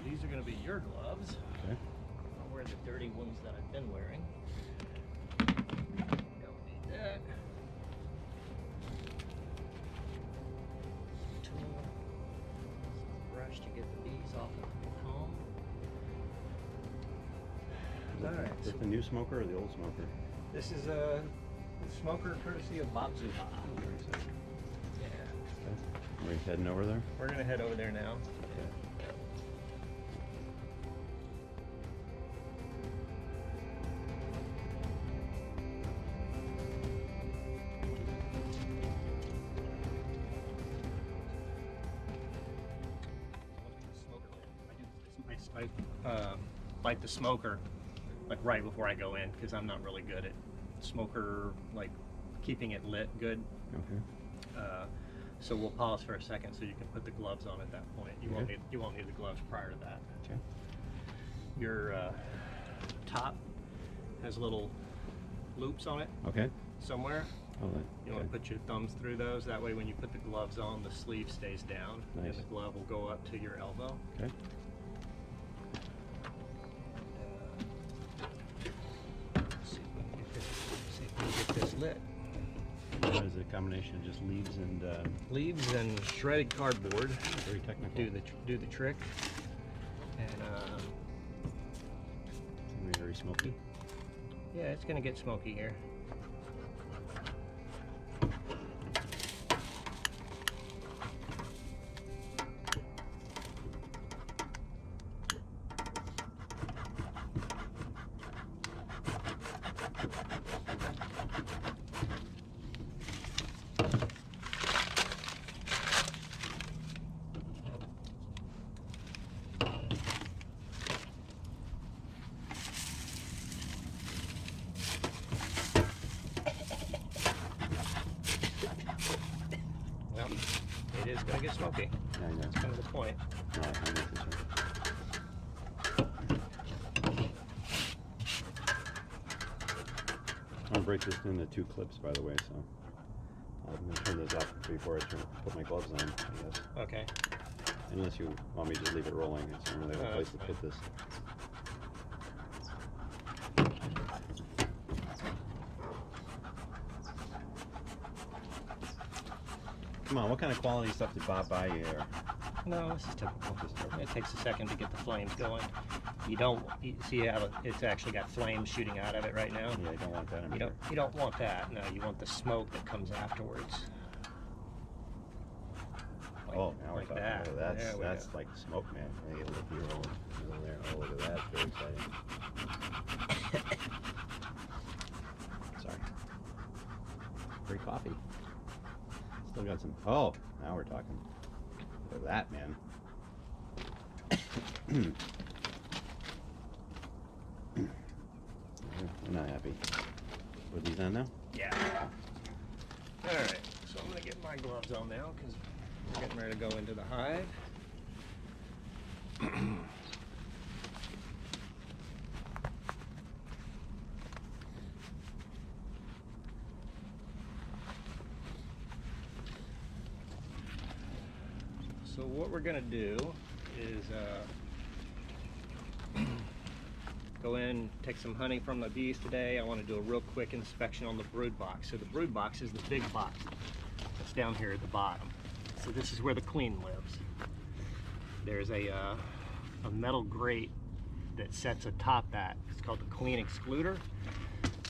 these are going to be your gloves. Okay. I'll wear the dirty ones that I've been wearing. Don't need that. Tool. Brush to get the bees off of the comb. Alright. Is it the new smoker or the old smoker? This is a smoker courtesy of Bob Zuha. Yeah. Okay. Are we heading over there? We're going to head over there now. I light the smoker like right before I go in because I'm not really good at smoker, like keeping it lit good. Okay. So we'll pause for a second so you can put the gloves on at that point. You won't need the gloves prior to that. Okay. Your top has little loops on it Okay. somewhere. Oh, that, You want to put your thumbs through those. That way when you put the gloves on, the sleeve stays down and Nice. the glove will go up to your elbow. Okay. See if we can get this lit. What is it? A combination of just leaves and Leaves and shredded cardboard very technical. do the trick. And It's gonna be very smoky. yeah, it's gonna get smoky here. Well, it is going to get smoky. Yeah, I know. That's kind of the point. No, I know for sure. I'm gonna break this into 2 clips, by the way, so I'm gonna turn those off before I put my gloves on, I guess. Okay. Unless you want me to just leave it rolling, it's not really a place to put this. Come on, what kind of quality stuff did Bob buy you here? No, this is typical. It takes a second to get the flames going. You don't see how it's actually got flames shooting out of it right now. Yeah, I don't want that in You don't want that. No, you want the smoke that comes afterwards. Like, Oh, now we're like talking. that. Oh, There we that's go. like smoke, man. Hey, look here, over there. Oh, look at that. Very exciting. Sorry. Free coffee. Still got some. Oh, now we're talking. Look at that, man. I'm not happy. Put these on now? Yeah. All right. So I'm gonna get my gloves on now because we're getting ready to go into the hive. So what we're gonna do is go in, take some honey from the bees today. I want to do a real quick inspection on the brood box. So the brood box is the big box that's down here at the bottom. So this is where the queen lives. There's a metal grate that sets atop that. It's called the queen excluder.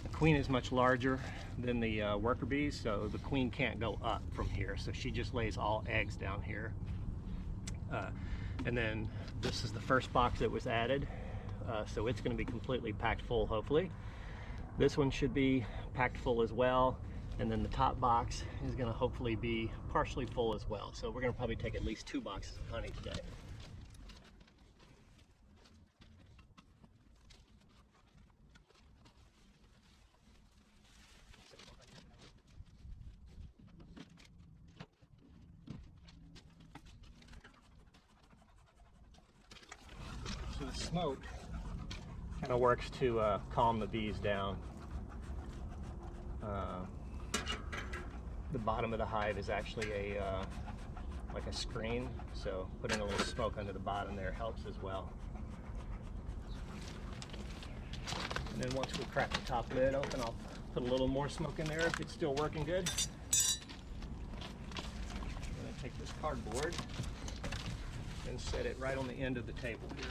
The queen is much larger than the worker bees, so the queen can't go up from here. So she just lays all eggs down here. And then this is the first box that was added. So it's going to be completely packed full, hopefully. This one should be packed full as well. And then the top box is going to hopefully be partially full as well. So we're going to probably take at least 2 boxes of honey today. So the smoke kind of works to calm the bees down. The bottom of the hive is actually a like a screen, so putting a little smoke under the bottom there helps as well. And then once we crack the top lid open, I'll put a little more smoke in there if it's still working good. I'm going to take this cardboard and set it right on the end of the table here.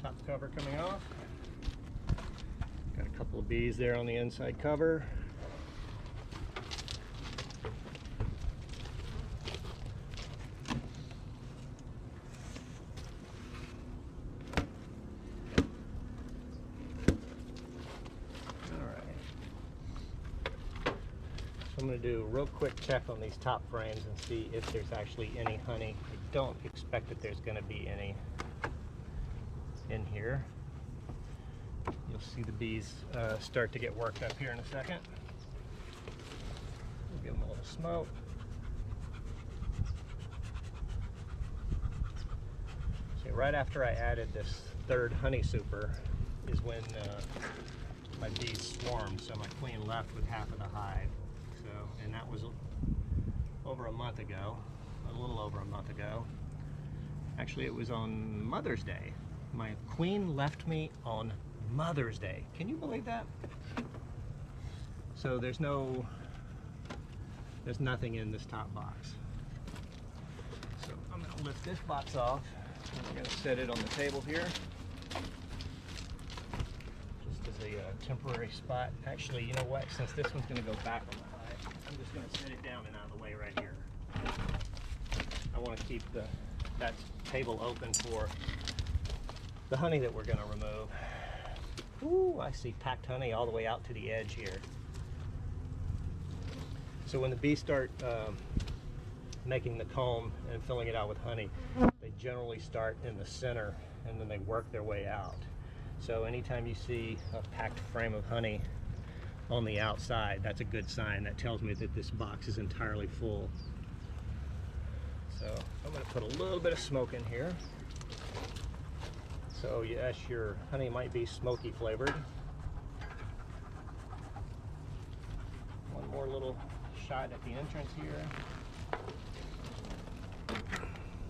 Top cover coming off. Got a couple of bees there on the inside cover. I'm going to do a real quick check on these top frames and see if there's actually any honey. I don't expect that there's going to be any in here. You'll see the bees start to get worked up here in a second. We'll give them a little smoke. See, right after I added this third honey super is when my bees swarmed, so my queen left with half of the hive. And that was over a month ago, a little over a month ago. Actually, it was on Mother's Day. My queen left me on Mother's Day. Can you believe that? So there's nothing in this top box. So I'm gonna lift this box off and we're gonna set it on the table here. Just as a temporary spot. Actually, you know what? Since this one's gonna go back on the hive, I'm just going to set it down and out of the way right here. I want to keep that table open for the honey that we're going to remove. Ooh, I see packed honey all the way out to the edge here. So when the bees start making the comb and filling it out with honey, they generally start in the center and then they work their way out. So anytime you see a packed frame of honey on the outside, that's a good sign. That tells me that this box is entirely full. So I'm going to put a little bit of smoke in here. So yes, your honey might be smoky flavored. One more little shot at the entrance here.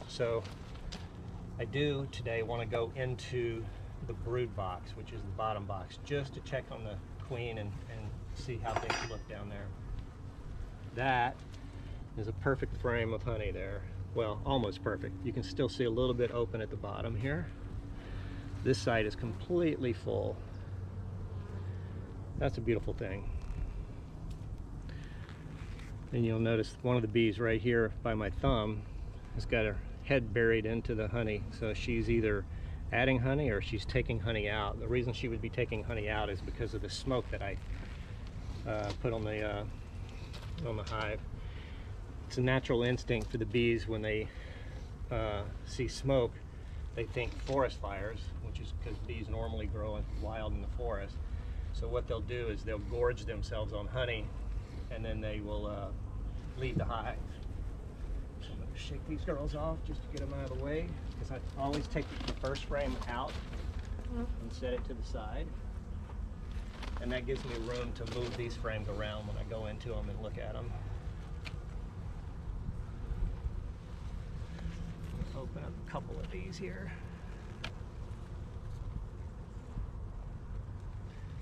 So I do today want to go into the brood box, which is the bottom box, just to check on the queen and see how things look down there. That is a perfect frame of honey there. Well, almost perfect. You can still see a little bit open at the bottom here. This side is completely full. That's a beautiful thing. And you'll notice one of the bees right here by my thumb has got her head buried into the honey. So she's either adding honey or she's taking honey out. The reason she would be taking honey out is because of the smoke that I put on the hive. It's a natural instinct for the bees when they see smoke. They think forest fires, which is because bees normally grow wild in the forest. So what they'll do is they'll gorge themselves on honey and then they will leave the hive. So I'm going to shake these girls off just to get them out of the way, because I always take the first frame out and set it to the side. And that gives me room to move these frames around when I go into them and look at them. Open up a couple of these here.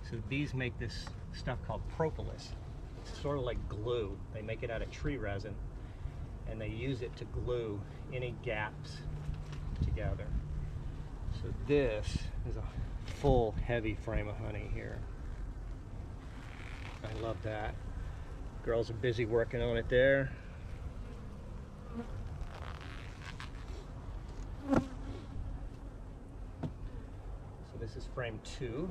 So the bees make this stuff called propolis. It's sort of like glue. They make it out of tree resin and they use it to glue any gaps together. So this is a full heavy frame of honey here. I love that. Girls are busy working on it there. So this is frame 2.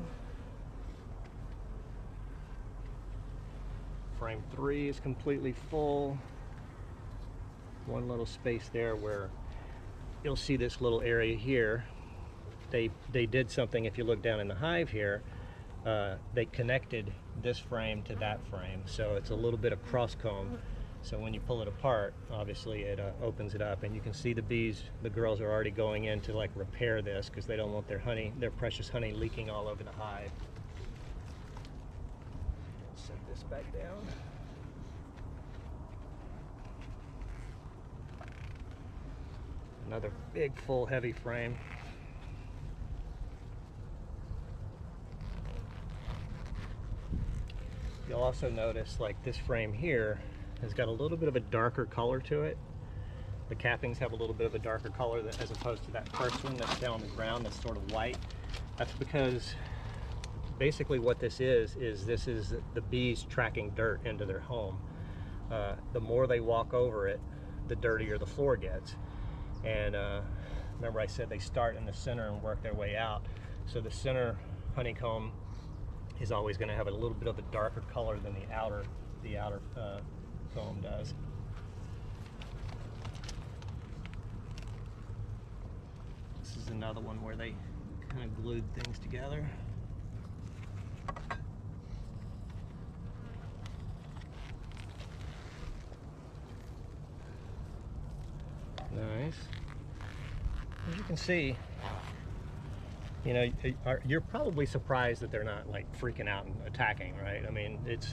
Frame 3 is completely full. One little space there where you'll see this little area here. They did something, if you look down in the hive here, they connected this frame to that frame. So it's a little bit of cross comb So when you pull it apart, obviously it opens it up, and you can see the bees, the girls are already going in to like repair this because they don't want their honey, their precious honey, leaking all over the hive. Set this back down. Another big, full, heavy frame. You'll also notice like this frame here has got a little bit of a darker color to it. The cappings have a little bit of a darker color as opposed to that first one that's down on the ground that's sort of white. That's because basically what this is the bees tracking dirt into their home. The more they walk over it, the dirtier the floor gets. And remember I said they start in the center and work their way out. So the center honeycomb is always going to have a little bit of a darker color than the outer comb does. This is another one where they kind of glued things together. Nice. As you can see, you know, you're probably surprised that they're not like freaking out and attacking, right? I mean, it's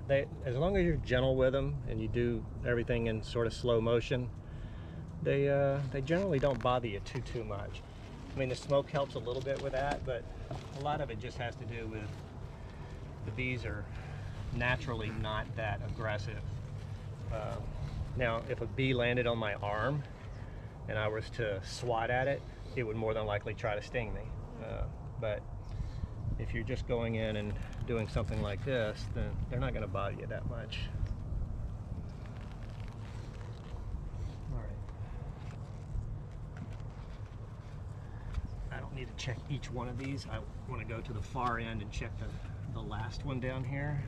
as long as you're gentle with them and you do everything in sort of slow motion, they generally don't bother you too much. I mean, the smoke helps a little bit with that, but a lot of it just has to do with the bees are naturally not that aggressive. Now, if a bee landed on my arm and I was to swat at it, it would more than likely try to sting me. But if you're just going in and doing something like this, then they're not going to bother you that much. All right. I don't need to check each one of these. I want to go to the far end and check the last one down here.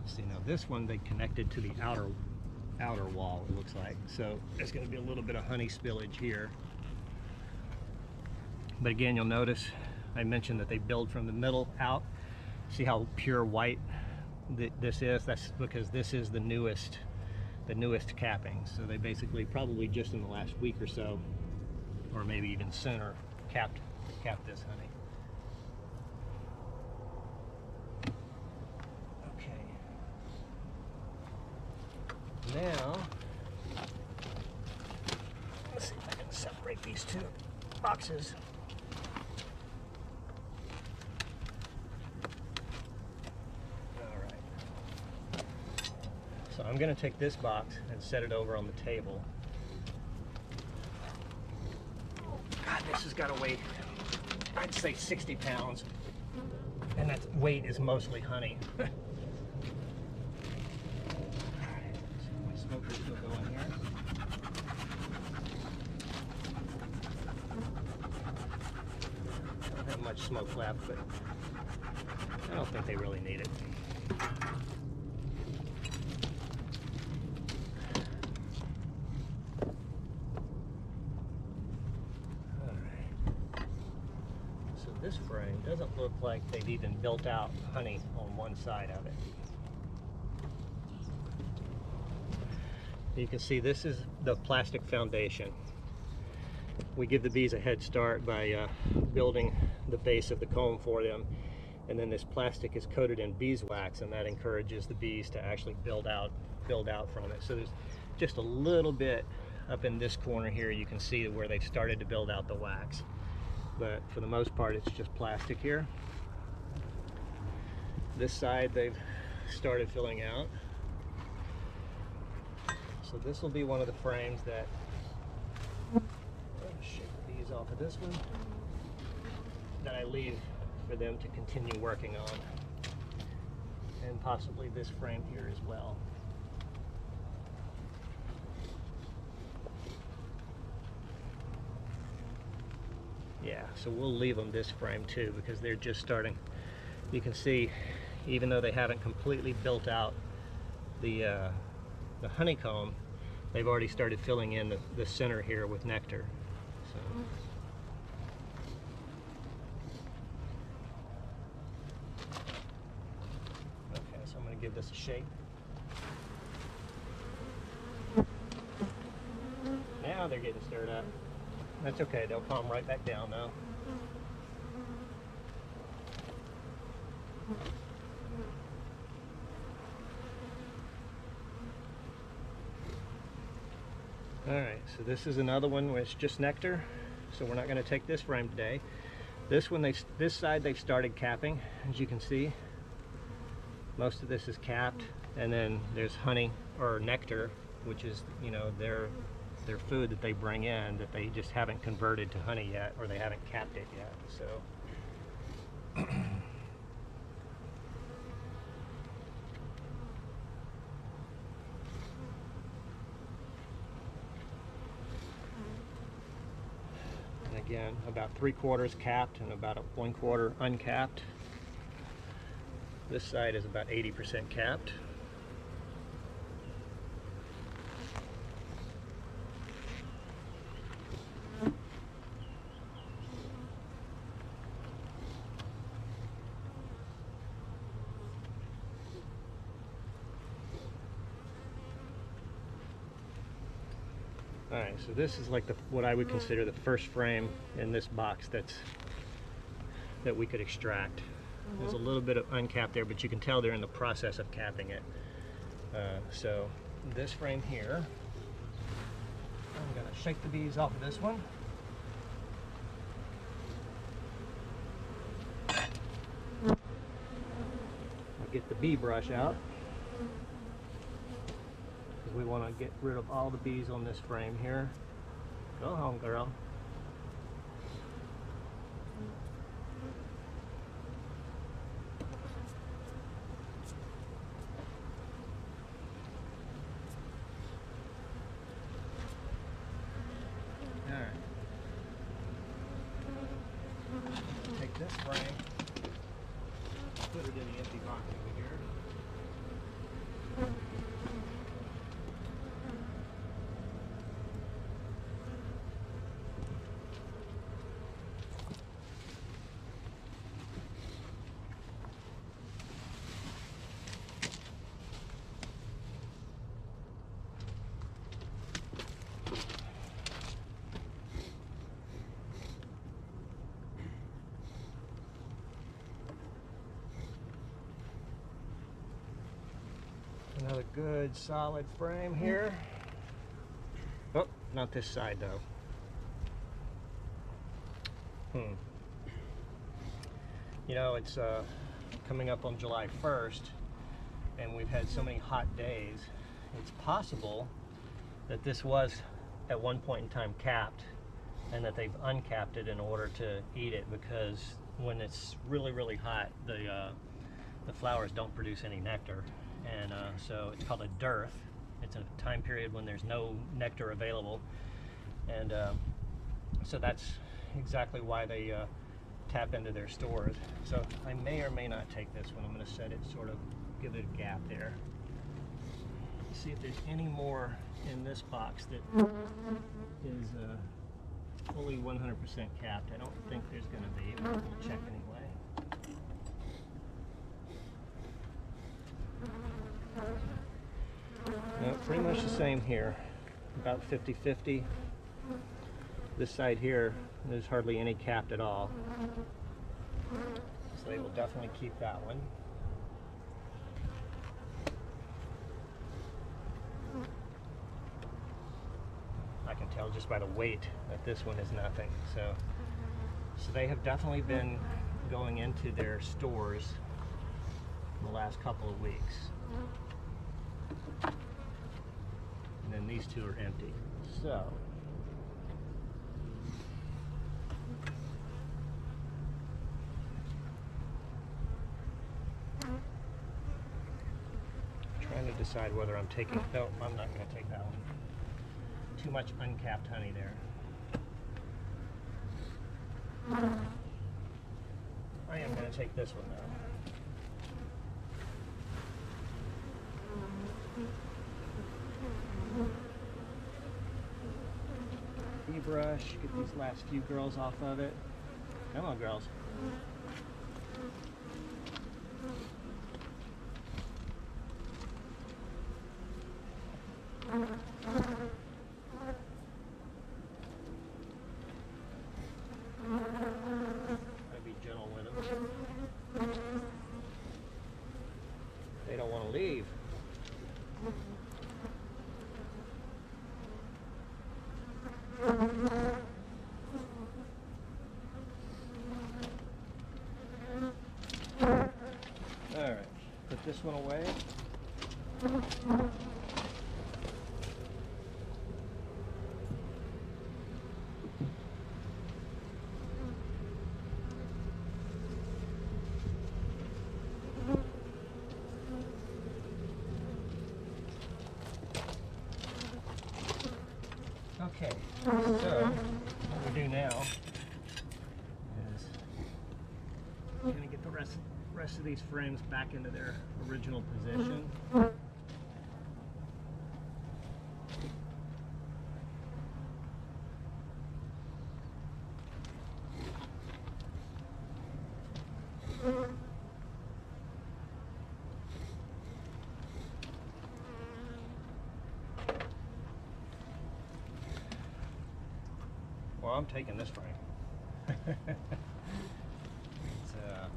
See, now this one they connected to the outer wall, it looks like. So there's going to be a little bit of honey spillage here. But again, you'll notice I mentioned that they build from the middle out. See how pure white this is? That's because this is the newest capping. So they basically probably just in the last week or so, or maybe even sooner, capped this honey. Now, let's see if I can separate these two boxes. All right. So I'm going to take this box and set it over on the table. God, this has got to weigh, I'd say 60 pounds. And that weight is mostly honey. Smokers will go in here. I don't have much smoke left, but I don't think they really need it. Alright. So this frame doesn't look like they've even built out honey on one side of it. You can see this is the plastic foundation. We give the bees a head start by building the base of the comb for them, and then this plastic is coated in beeswax, and that encourages the bees to actually build out from it. So there's just a little bit up in this corner here, you can see where they've started to build out the wax, but for the most part it's just plastic here. This side they've started filling out. So this will be one of the frames that, shake the bees off of this one, that I leave for them to continue working on. And possibly this frame here as well. Yeah, so we'll leave them this frame too because they're just starting. You can see, even though they haven't completely built out the honeycomb, they've already started filling in the center here with nectar. So. Okay, so I'm going to give this a shake. Now they're getting stirred up. That's okay, they'll calm right back down though. Alright, so this is another one where it's just nectar, so we're not going to take this frame today. This one, this side they've started capping, as you can see. Most of this is capped, and then there's honey or nectar, which is, you know, their food that they bring in that they just haven't converted to honey yet, or they haven't capped it yet. So and again, about 3/4 capped and about 1/4 uncapped. This side is about 80% capped. Alright, so this is like what I would consider the first frame in this box that we could extract. There's a little bit of uncapped there, but you can tell they're in the process of capping it. So this frame here, I'm going to shake the bees off of this one. I'll get the bee brush out. We want to get rid of all the bees on this frame here. Go home, girl. Alright. Take this frame, put it in the empty box over here. Another good solid frame here. Oh, not this side though. You know, it's coming up on July 1st, and we've had so many hot days. It's possible that this was at one point in time capped, and that they've uncapped it in order to eat it, because when it's really, really hot, the flowers don't produce any nectar. And so it's called a dearth. It's a time period when there's no nectar available, and so that's exactly why they tap into their stores. So I may or may not take this one. I'm going to set it, sort of give it a gap there. See if there's any more in this box that is fully 100% capped. I don't think there's going to be, but we'll check anyway. No, pretty much the same here, about 50-50. This side here, there's hardly any capped at all, so they will definitely keep that one. I can tell just by the weight that this one is nothing. So they have definitely been going into their stores in the last couple of weeks. And then these two are empty. So trying to decide whether I'm taking, no, I'm not going to take that one. Too much uncapped honey there. I am going to take this one though. bee brush, get these last few girls off of it. Come on, girls. Gotta be gentle with them. They don't want to leave. Alright, put this one away. Okay, so what we do now is kind of get the rest of these frames back into their original position. Well, I'm taking this frame. It's a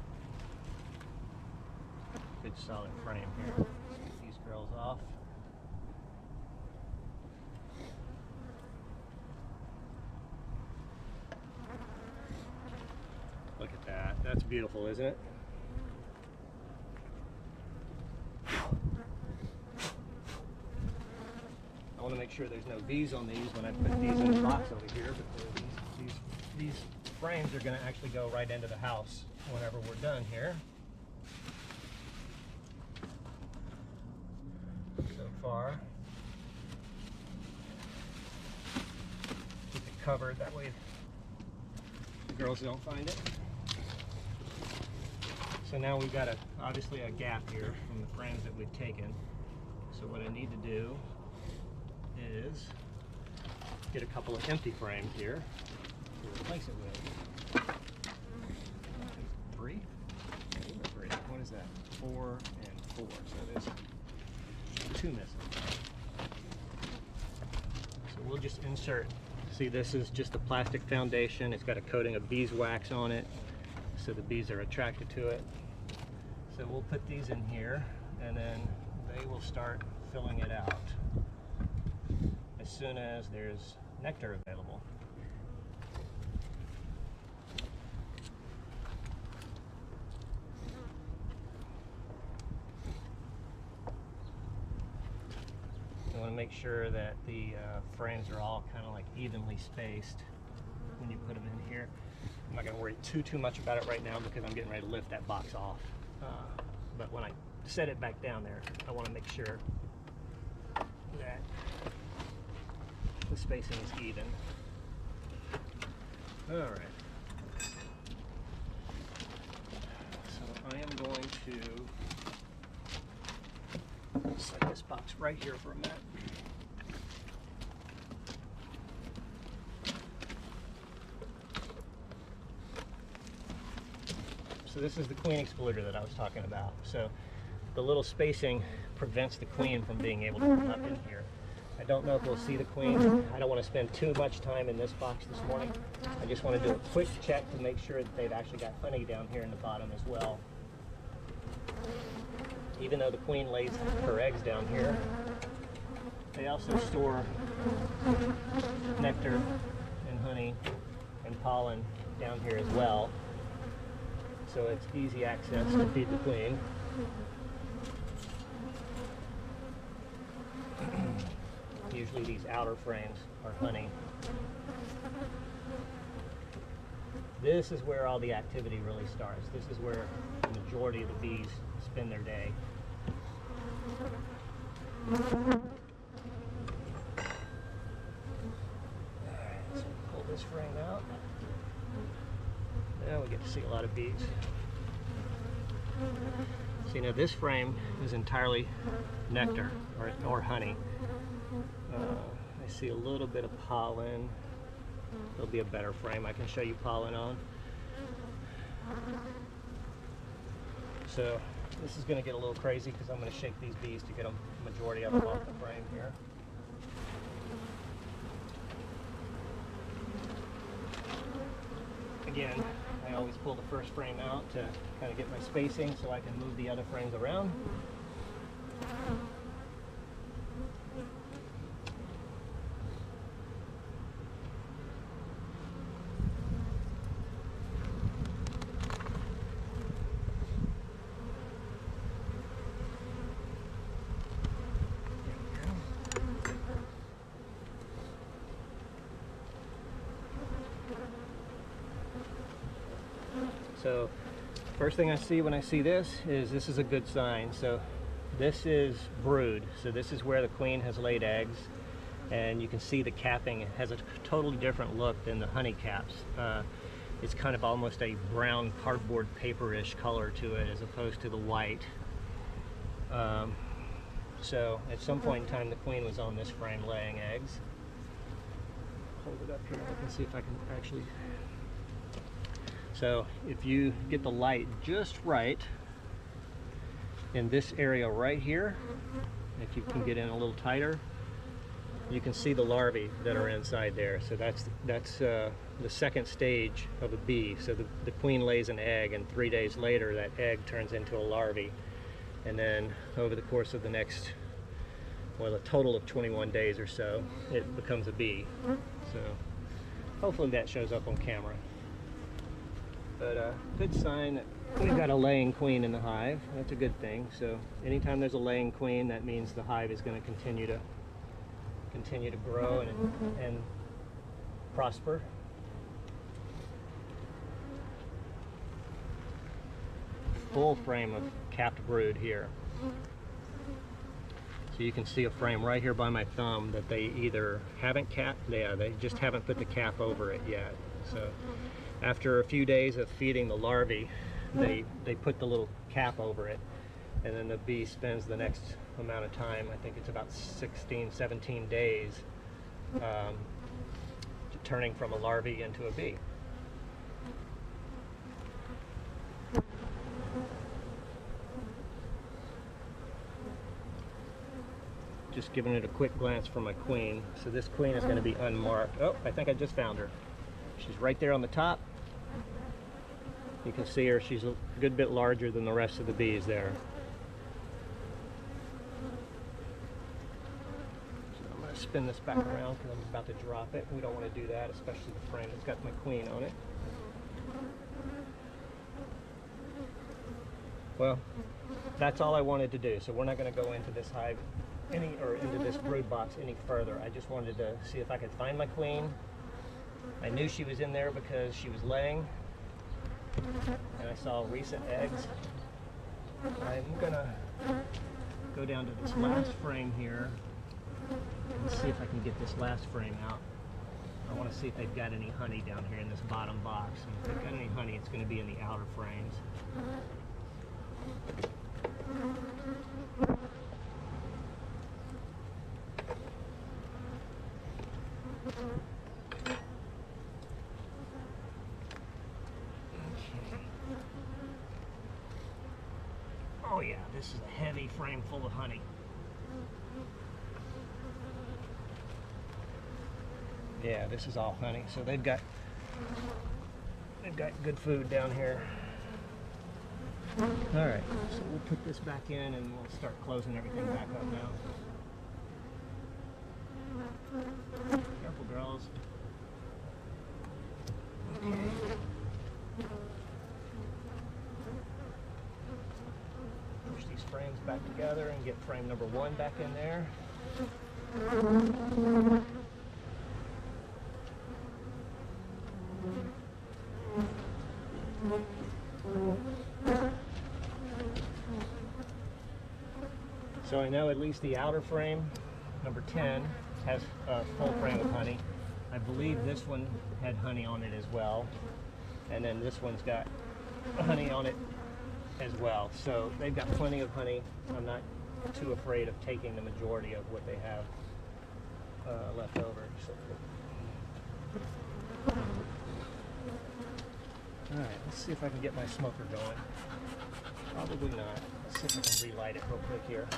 good solid frame here. Get these girls off. Look at that. That's beautiful, isn't it? I want to make sure there's no bees on these when I put these in the box over here, but these frames are going to actually go right into the house whenever we're done here. So far, keep it covered, that way the girls don't find it. So now we've got obviously a gap here from the frames that we've taken. So what I need to do is get a couple of empty frames here to replace it with. Three? What is that? 4 and 4. So there's 2 missing. So we'll just insert. See, this is just a plastic foundation. It's got a coating of beeswax on it, so the bees are attracted to it. So we'll put these in here, and then they will start filling it out as soon as there's nectar available. You want to make sure that the frames are all kind of like evenly spaced when you put them in here. I'm not going to worry too much about it right now because I'm getting ready to lift that box off. But when I set it back down there, I want to make sure that the spacing is even. All right. So I am going to set this box right here for a minute. So this is the queen excluder that I was talking about. So the little spacing prevents the queen from being able to come up in here. I don't know if we'll see the queen. I don't want to spend too much time in this box this morning. I just want to do a quick check to make sure that they've actually got honey down here in the bottom as well. Even though the queen lays her eggs down here, they also store nectar and honey and pollen down here as well. So it's easy access to feed the queen. Usually these outer frames are honey. This is where all the activity really starts. This is where the majority of the bees spend their day. Alright, so pull this frame out. Now we get to see a lot of bees. See, now this frame is entirely nectar or honey. I see a little bit of pollen. there'll be a better frame I can show you pollen on. So this is going to get a little crazy because I'm going to shake these bees to get them, the majority of them off the frame here. Again, I always pull the first frame out to kind of get my spacing so I can move the other frames around. So first thing I see when I see this is a good sign. So this is brood. So this is where the queen has laid eggs, and you can see the capping. It has a totally different look than the honey caps. It's kind of almost a brown cardboard paper-ish color to it as opposed to the white. So at some point in time the queen was on this frame laying eggs. Hold it up here, I can see if I can actually. So if you get the light just right in this area right here, if you can get in a little tighter, you can see the larvae that are inside there. So that's the second stage of a bee. So the queen lays an egg, and 3 days later that egg turns into a larvae. And then over the course of the next, well, a total of 21 days or so, it becomes a bee. So hopefully that shows up on camera. But a good sign that we've got a laying queen in the hive. That's a good thing. So anytime there's a laying queen, that means the hive is going to continue to grow and prosper. Full frame of capped brood here. So you can see a frame right here by my thumb that they either haven't capped, they just haven't put the cap over it yet. So after a few days of feeding the larvae, they put the little cap over it, and then the bee spends the next amount of time, I think it's about 16, 17 days, turning from a larvae into a bee. Just giving it a quick glance for my queen. So this queen is going to be unmarked. Oh, I think I just found her. She's right there on the top. You can see her. She's a good bit larger than the rest of the bees there. So I'm going to spin this back around because I'm about to drop it. We don't want to do that, especially the frame that's got my queen on it. Well, that's all I wanted to do. So we're not going to go into this hive into this brood box any further. I just wanted to see if I could find my queen. I knew she was in there because she was laying, and I saw recent eggs. I'm gonna go down to this last frame here and see if I can get this last frame out. I want to see if they've got any honey down here in this bottom box. And if they've got any honey, it's going to be in the outer frames. Oh yeah, this is a heavy frame full of honey. Yeah, this is all honey. So they've got good food down here. All right, so we'll put this back in and we'll start closing everything back up now. Careful, girls. Okay. Push these frames back together and get frame number 1 back in there. So I know at least the outer frame, number 10, has a full frame of honey. I believe this one had honey on it as well. And then this one's got honey on it as well. So they've got plenty of honey. I'm not too afraid of taking the majority of what they have left over. So Alright, let's see if I can get my smoker going. Probably not. Let's see if I can relight it real quick here.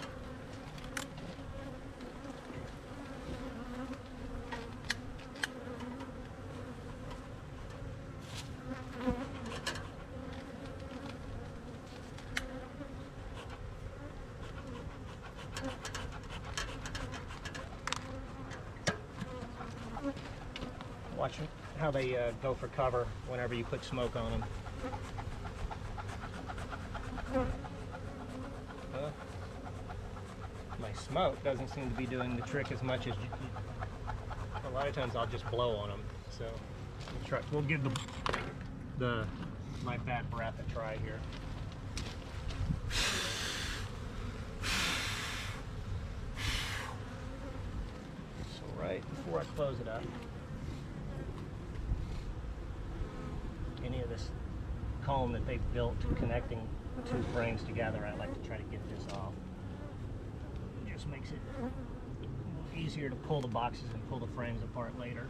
Watch how they go for cover whenever you put smoke on them. Well, my smoke doesn't seem to be doing the trick as much as a lot of times I'll just blow on them. So we'll give my bad breath a try here. So right before I close it up, any of this comb that they've built connecting two frames together, I like to try to get this off. It just makes it easier to pull the boxes and pull the frames apart later.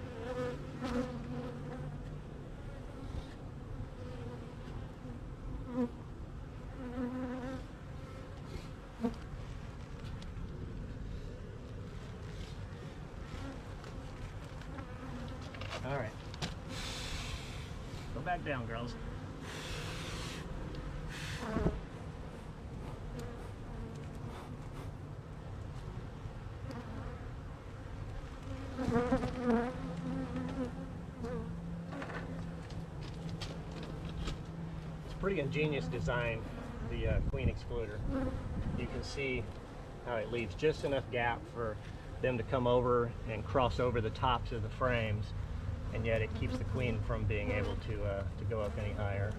All right. Go back down, girls. It's a pretty ingenious design, the queen excluder. You can see how it leaves just enough gap for them to come over and cross over the tops of the frames, and yet it keeps the queen from being able to go up any higher.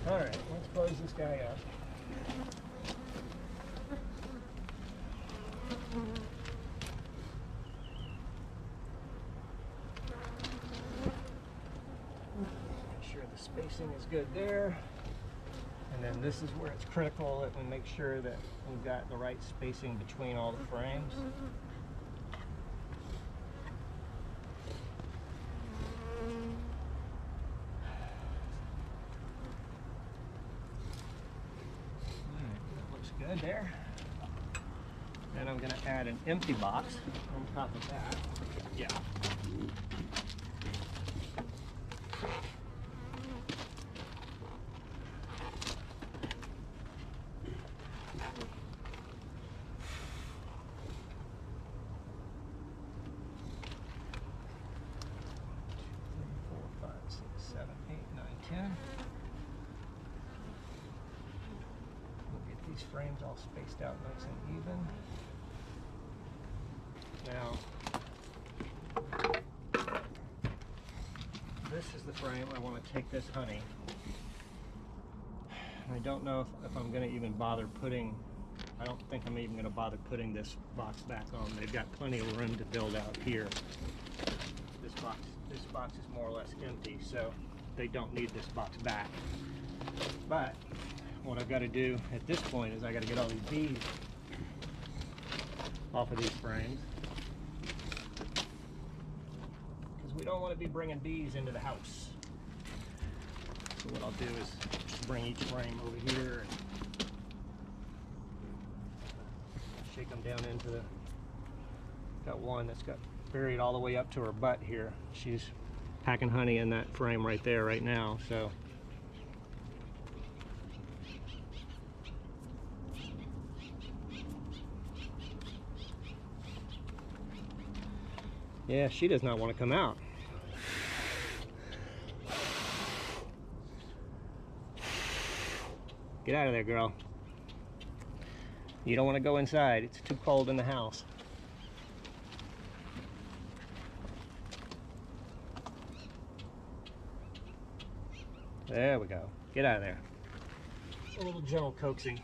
All right, let's close this guy up. Make sure the spacing is good there. And then this is where it's critical that we make sure that we've got the right spacing between all the frames. Good there. Then I'm going to add an empty box on top of that. Yeah. Frames all spaced out nice and even. Now, this is the frame. I want to take this honey. I don't know if I'm going to even bother putting, I don't think I'm even going to bother putting this box back on. They've got plenty of room to build out here. This box is more or less empty, so they don't need this box back. But what I've got to do at this point is I got to get all these bees off of these frames, because we don't want to be bringing bees into the house. So what I'll do is just bring each frame over here and shake them down into the, got one that's got buried all the way up to her butt here. She's packing honey in that frame right there right now. So yeah, she does not want to come out. Get out of there, girl. You don't want to go inside. It's too cold in the house. There we go. Get out of there. A little gentle coaxing.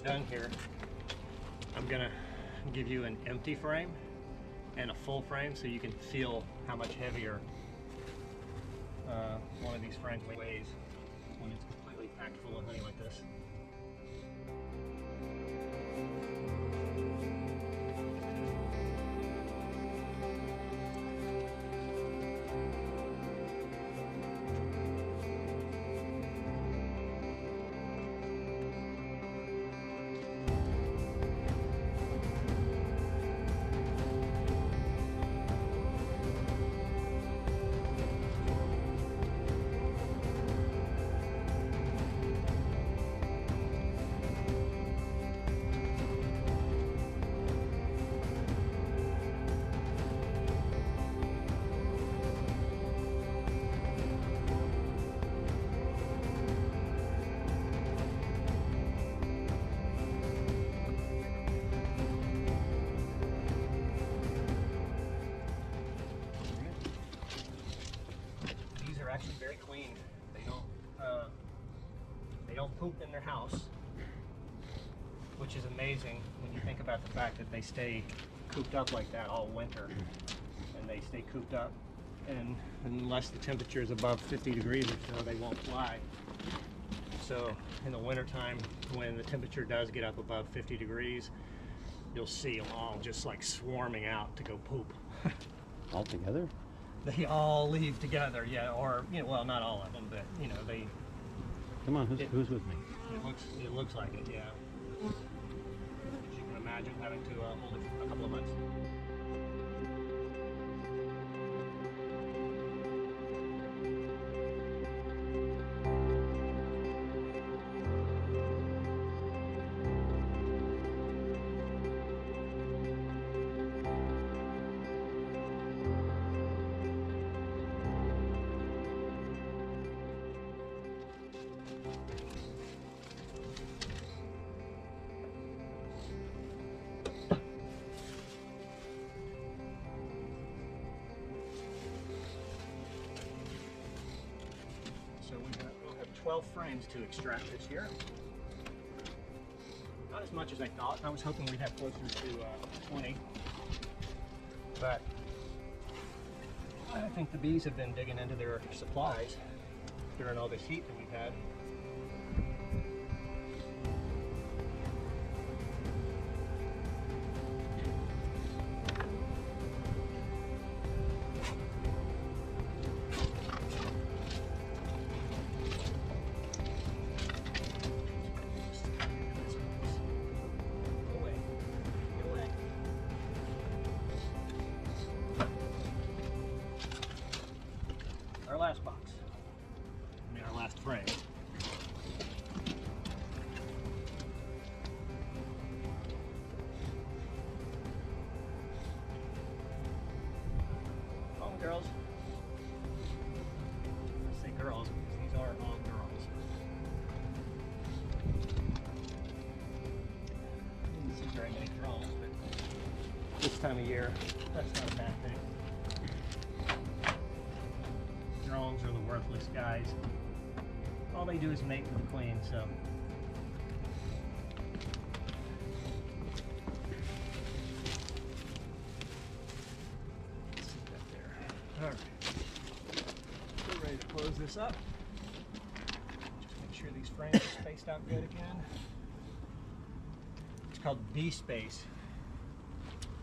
done here, I'm gonna give you an empty frame and a full frame so you can feel how much heavier one of these frames weighs when it's completely packed full of honey like this. Actually very clean. They don't poop in their house, which is amazing when you think about the fact that they stay cooped up like that all winter, and they stay cooped up, and unless the temperature is above 50 degrees or so, they won't fly. So in the wintertime, when the temperature does get up above 50 degrees, you'll see them all just like swarming out to go poop. All together? They all leave together, yeah, or, you know, well, not all of them, but, you know, they... Come on, who's with me? It looks like it, yeah. As you can imagine, having to hold it for a couple of months. So we'll have 12 frames to extract this year. Not as much as I thought. I was hoping we'd have closer to 20. But I think the bees have been digging into their supplies during all this heat that we've had. Our last box, I mean our last frame. All girls. I say girls because these are all girls. I didn't see very many drones, but this time of year, that's not a bad thing. Drones are the worthless guys. All they do is mate with the queen, so. Let's see that there. All right. We're ready to close this up. Just make sure these frames are spaced out good again. It's called Bee Space.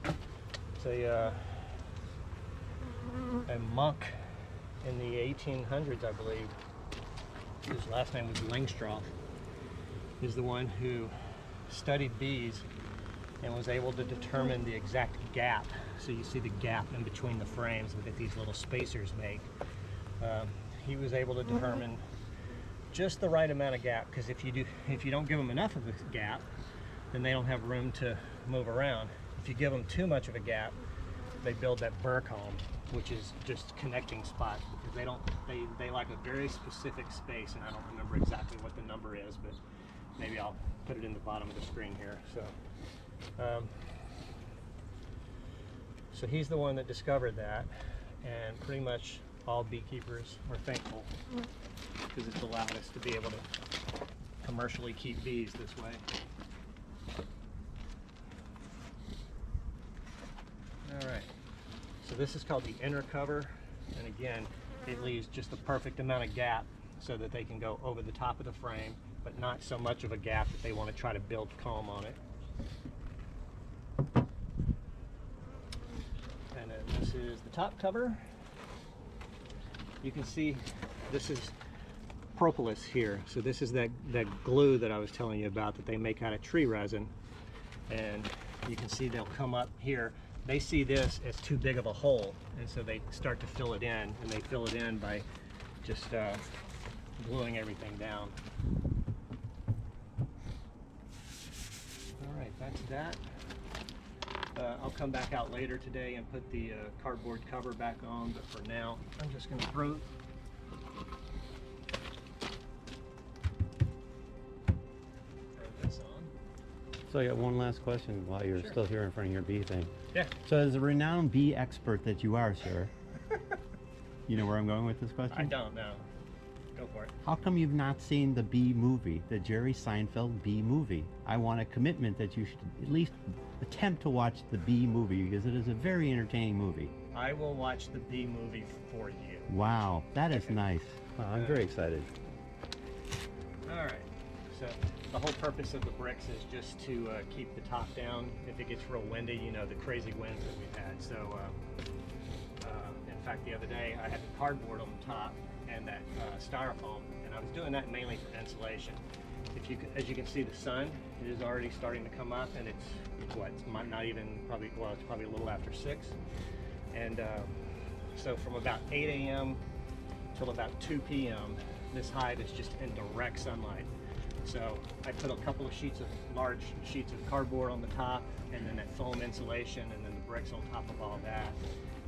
It's a monk in the 1800s, I believe. His last name was Langstroth. Is the one who studied bees and was able to determine the exact gap. So you see the gap in between the frames that these little spacers make. He was able to determine just the right amount of gap, because if you don't give them enough of a gap, then they don't have room to move around. If you give them too much of a gap, they build that burr comb, which is just connecting spots, because they like a very specific space, and I don't remember exactly what the number is, but maybe I'll put it in the bottom of the screen here. So he's the one that discovered that, and pretty much all beekeepers are thankful because it's allowed us to be able to commercially keep bees this way. this is called the inner cover, and again, it leaves just the perfect amount of gap so that they can go over the top of the frame, but not so much of a gap that they want to try to build comb on it. And then this is the top cover. You can see this is propolis here. So this is that glue that I was telling you about that they make out of tree resin. And you can see they'll come up here. They see this as too big of a hole, and so they start to fill it in, and they fill it in by just gluing everything down. All right, that's that. I'll come back out later today and put the cardboard cover back on, but for now, I'm just going to throw this on. So I got one last question while you're Sure. still here in front of your bee thing. Yeah. So as a renowned bee expert that you are, sir, you know where I'm going with this question? I don't know. Go for it. How come you've not seen the Bee Movie, the Jerry Seinfeld Bee Movie? I want a commitment that you should at least attempt to watch the Bee Movie because it is a very entertaining movie. I will watch the Bee Movie for you. Wow, that is nice. Wow, I'm very excited. All right. So the whole purpose of the bricks is just to keep the top down. If it gets real windy, you know, the crazy winds that we've had. So in fact, the other day I had the cardboard on the top and that styrofoam, and I was doing that mainly for insulation. As you can see, the sun is already starting to come up, and it's what, it's not even probably, well, it's probably a little after 6. And so from about 8 a.m. till about 2 p.m., this hive is just in direct sunlight. So I put a couple of large sheets of cardboard on the top, and then that foam insulation, and then the bricks on top of all that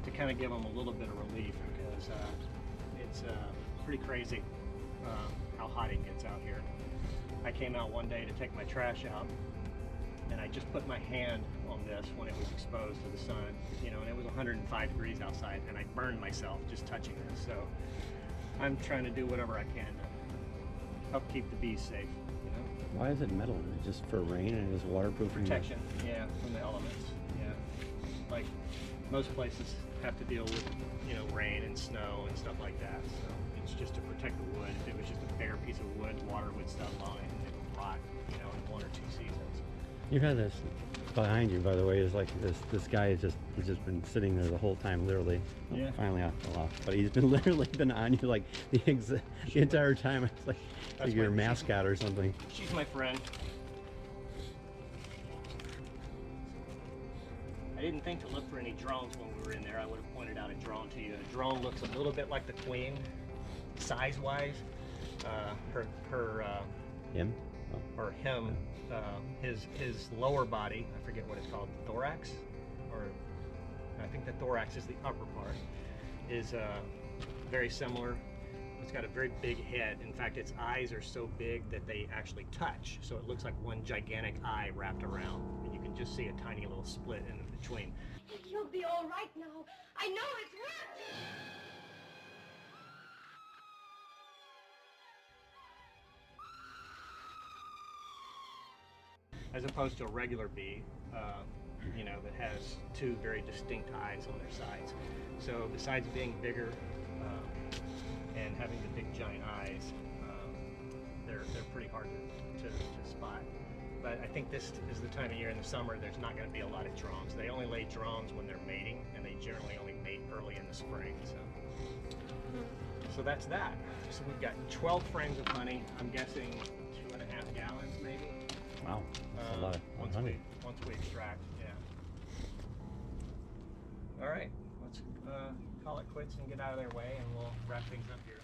to kind of give them a little bit of relief, because it's pretty crazy how hot it gets out here. I came out one day to take my trash out, and I just put my hand on this when it was exposed to the sun, you know, and it was 105 degrees outside, and I burned myself just touching this. So I'm trying to do whatever I can to help keep the bees safe, you know. Why is it metal? Is it just for rain and it's waterproof? Protection, yeah, from the elements, yeah. Like most places have to deal with, you know, rain and snow and stuff like that. So it's just to protect the wood. If it was just a bare piece of wood, water would settle on it and it would rot, you know, in 1 or 2 seasons. You had this behind you, by the way, is like this guy he's just been sitting there the whole time, literally. Oh, Yeah. Finally fell off, but he's been literally been on you like the entire time. It's like That's you're a my- mascot or something. She's my friend. I didn't think to look for any drones when we were in there. I would have pointed out a drone to you. The drone looks a little bit like the queen, size-wise. Him? Oh. Or him, his lower body, I forget what it's called, thorax, or I think the thorax is the upper part, is very similar. It's got a very big head. In fact, its eyes are so big that they actually touch, so it looks like one gigantic eye wrapped around, and you can just see a tiny little split in between. You'll be all right now. I know it's working. As opposed to a regular bee, you know, that has 2 very distinct eyes on their sides. So besides being bigger and having the big giant eyes, they're pretty hard to spot. But I think this is the time of year in the summer there's not going to be a lot of drones. They only lay drones when they're mating, and they generally only mate early in the spring. So that's that. So we've got 12 frames of honey. I'm guessing 2.5 gallons maybe. Wow, that's a lot of honey. Once we extract, yeah. All right, let's call it quits and get out of their way, and we'll wrap things up here.